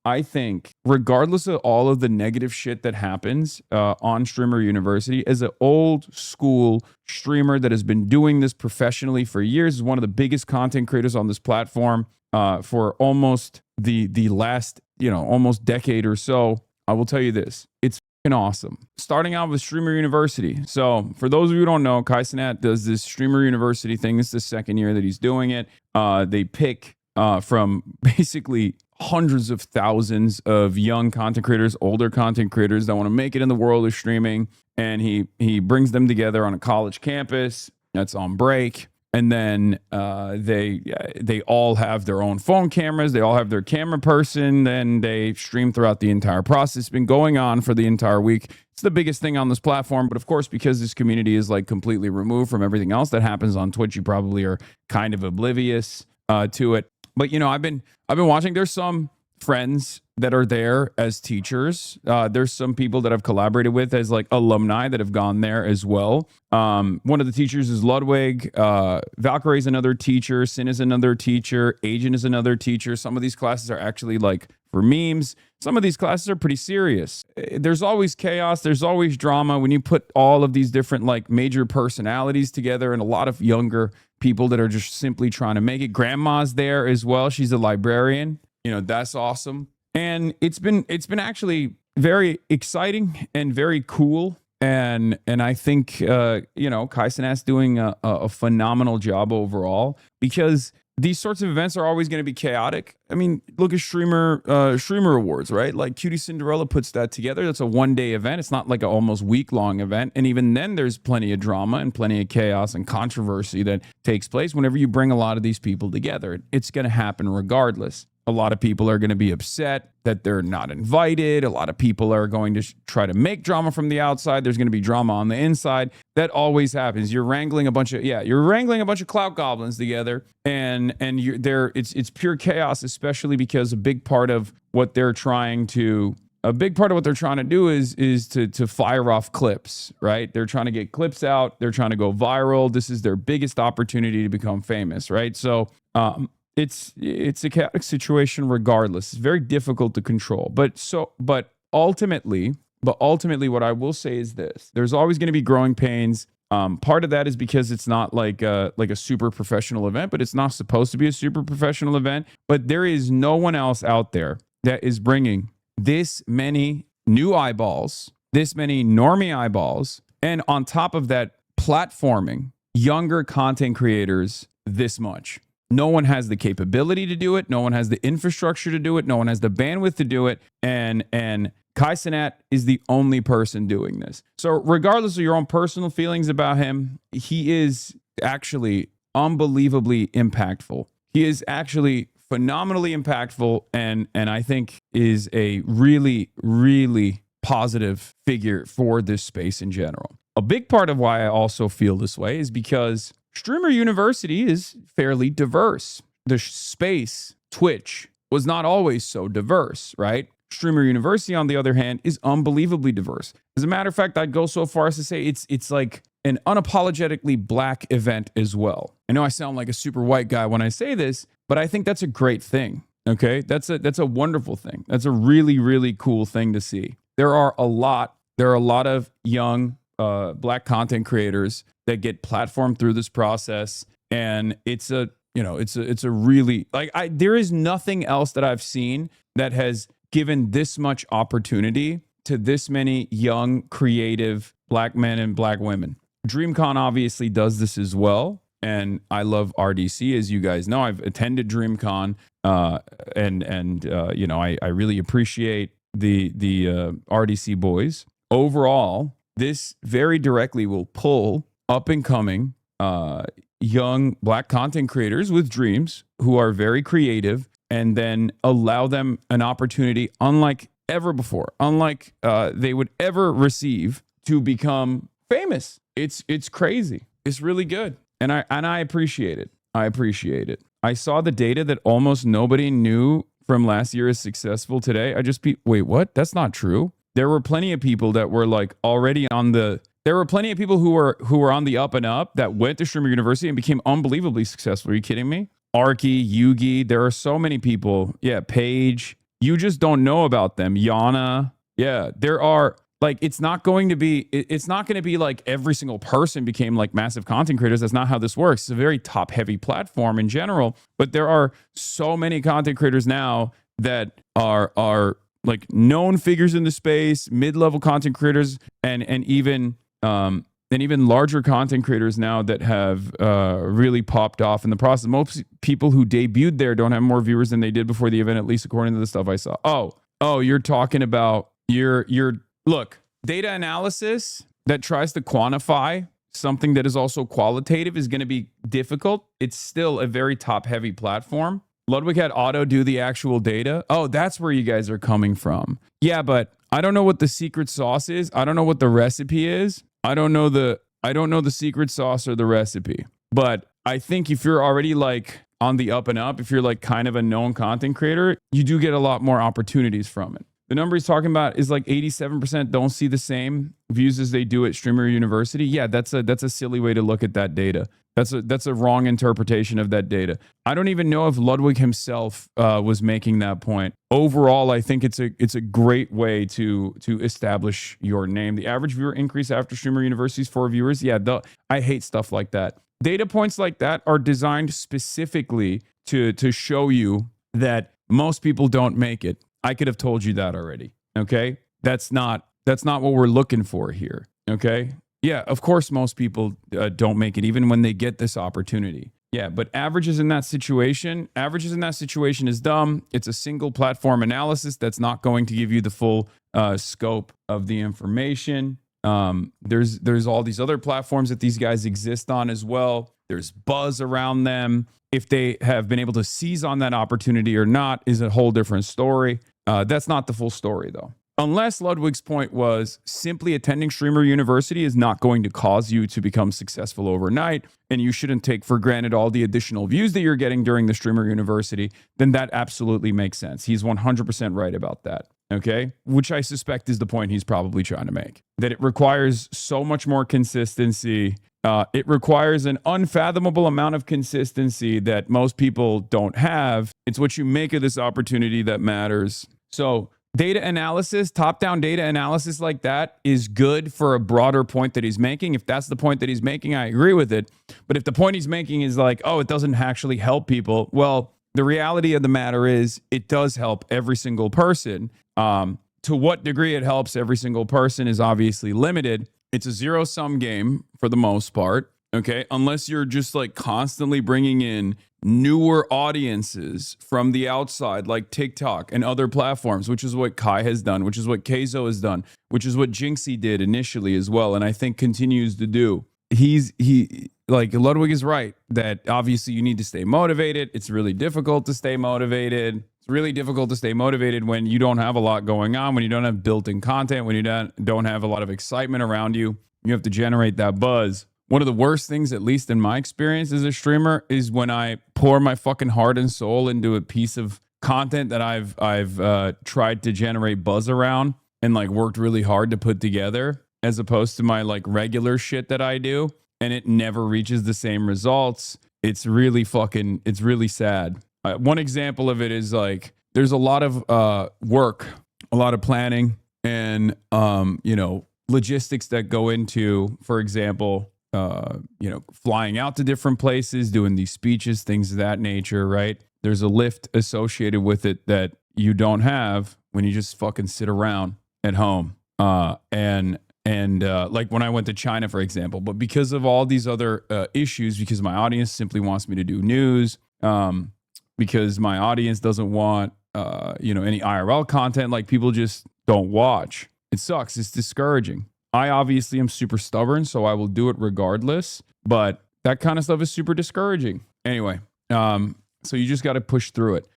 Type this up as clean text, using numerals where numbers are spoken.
I think, regardless of all of the negative shit that happens on Streamer University, as an old school streamer that has been doing this professionally for years, is one of the biggest content creators on this platform for almost the last, almost decade or so, I will tell you this. It's fucking awesome. Starting out with Streamer University. So for those of you who don't know, Cenat does this Streamer University thing. This is the second year that he's doing it. They pick from basically hundreds of thousands of young content creators, older content creators that want to make it in the world of streaming. And he brings them together on a college campus that's on break. And then they all have their own phone cameras. They all have their camera person. Then they stream throughout the entire process. It's been going on for the entire week. It's the biggest thing on this platform. But of course, because this community is like completely removed from everything else that happens on Twitch, you probably are kind of oblivious to it. But I've been watching. There's some friends that are there as teachers. There's some people that I've collaborated with as like alumni that have gone there as well. One of the teachers is Ludwig. Valkyrie is another teacher. Sin is another teacher. Agent is another teacher. Some of these classes are actually like for memes. Some of these classes are pretty serious. There's always chaos. There's always drama when you put all of these different like major personalities together and a lot of younger people that are just simply trying to make it. Grandma's there as well. She's a librarian. That's awesome. And it's been actually very exciting and very cool. And I think, Kai Cenat's doing a phenomenal job overall, because these sorts of events are always going to be chaotic. I mean, look at streamer awards, right? Like Cutie Cinderella puts that together. That's a one-day event. It's not like an almost week-long event. And even then, there's plenty of drama and plenty of chaos and controversy that takes place whenever you bring a lot of these people together. It's going to happen regardless. A lot of people are going to be upset that they're not invited. A lot of people are going to try to make drama from the outside. There's going to be drama on the inside. That always happens. You're wrangling a bunch of clout goblins together, and it's pure chaos, especially because a big part of what they're trying to do is to fire off clips, right? They're trying to get clips out. They're trying to go viral. This is their biggest opportunity to become famous, right? So, it's a chaotic situation regardless. It's very difficult to control. But ultimately, what I will say is this: there's always going to be growing pains. Part of that is because it's not like a super professional event, but it's not supposed to be a super professional event. But there is no one else out there that is bringing this many new eyeballs, this many normie eyeballs, and on top of that, platforming younger content creators this much. No one has the capability to do it. No one has the infrastructure to do it. No one has the bandwidth to do it. And Kai Cenat is the only person doing this. So regardless of your own personal feelings about him, he is actually unbelievably impactful. He is actually phenomenally impactful, and I think is a really, really positive figure for this space in general. A big part of why I also feel this way is because Streamer University is fairly diverse. The space, Twitch, was not always so diverse, right? Streamer University, on the other hand, is unbelievably diverse. As a matter of fact, I'd go so far as to say it's like an unapologetically black event as well. I know I sound like a super white guy when I say this, but I think that's a great thing, okay? That's a wonderful thing. That's a really, really cool thing to see. There are a lot of young black content creators that get platformed through this process, and it's a really there is nothing else that I've seen that has given this much opportunity to this many young creative black men and black women. DreamCon obviously does this as well, and I love RDC, as you guys know. I've attended DreamCon, and I really appreciate the RDC boys. Overall, this very directly will pull up and coming young black content creators with dreams who are very creative, and then allow them an opportunity unlike ever before, unlike they would ever receive, to become famous. It's crazy. It's really good. And I appreciate it. I appreciate it. I saw the data that almost nobody knew from last year is successful today. Wait, what? That's not true. There were plenty of people that were like already there were plenty of people who were on the up and up that went to Streamer University and became unbelievably successful. Are you kidding me? Arky, Yugi, there are so many people. Yeah, Paige. You just don't know about them. Yana. Yeah, there are like it's not going to be like every single person became like massive content creators. That's not how this works. It's a very top heavy platform in general, but there are so many content creators now that are like known figures in the space, mid-level content creators, and even larger content creators now that have really popped off in the process. Most people who debuted there don't have more viewers than they did before the event, at least according to the stuff I saw. Oh, you're talking about look, data analysis that tries to quantify something that is also qualitative is going to be difficult. It's still a very top heavy platform. Ludwig had Auto do the actual data. Oh, that's where you guys are coming from. Yeah, but I don't know what the secret sauce is. I don't know what the recipe is. I don't know the secret sauce or the recipe. But I think if you're already like on the up and up, if you're like kind of a known content creator, you do get a lot more opportunities from it. The number he's talking about is like 87% don't see the same views as they do at Streamer University. Yeah, that's a silly way to look at that data. That's a wrong interpretation of that data. I don't even know if Ludwig himself was making that point. Overall, I think it's a great way to establish your name. The average viewer increase after Streamer University's 4 viewers. Yeah, I hate stuff like that. Data points like that are designed specifically to show you that most people don't make it. I could have told you that already. Okay, that's not what we're looking for here. Okay. Yeah, of course, most people don't make it, even when they get this opportunity. Yeah, but averages in that situation is dumb. It's a single platform analysis that's not going to give you the full scope of the information. There's all these other platforms that these guys exist on as well. There's buzz around them. If they have been able to seize on that opportunity or not is a whole different story. That's not the full story, though. Unless Ludwig's point was simply attending Streamer University is not going to cause you to become successful overnight, and you shouldn't take for granted all the additional views that you're getting during the Streamer University, then that absolutely makes sense. He's 100% right about that, okay? Which I suspect is the point he's probably trying to make. That it requires so much more consistency. It requires an unfathomable amount of consistency that most people don't have. It's what you make of this opportunity that matters. So data analysis, top-down data analysis like that is good for a broader point that he's making. If that's the point that he's making, I agree with it. But if the point he's making is like, oh, it doesn't actually help people, well, the reality of the matter is it does help every single person. To what degree it helps every single person is obviously limited. It's a zero-sum game for the most part, okay? Unless you're just like constantly bringing in newer audiences from the outside, like TikTok and other platforms, which is what Kai has done, which is what Keizo has done, which is what Jinxie did initially as well, and I think continues to do. Like Ludwig is right that obviously you need to stay motivated. It's really difficult to stay motivated. It's really difficult to stay motivated when you don't have a lot going on, when you don't have built-in content, when you don't have a lot of excitement around you. You have to generate that buzz. One of the worst things, at least in my experience as a streamer, is when I pour my fucking heart and soul into a piece of content that I've tried to generate buzz around and like worked really hard to put together, as opposed to my like regular shit that I do, and it never reaches the same results. It's really sad. One example of it is like there's a lot of work, a lot of planning, and logistics that go into, for example, flying out to different places, doing these speeches, things of that nature, right? There's a lift associated with it that you don't have when you just fucking sit around at home. And like when I went to China, for example, but because of all these other issues, because my audience simply wants me to do news, because my audience doesn't want, any IRL content, like people just don't watch. It sucks. It's discouraging. I obviously am super stubborn, so I will do it regardless, but that kind of stuff is super discouraging. Anyway, so you just got to push through it.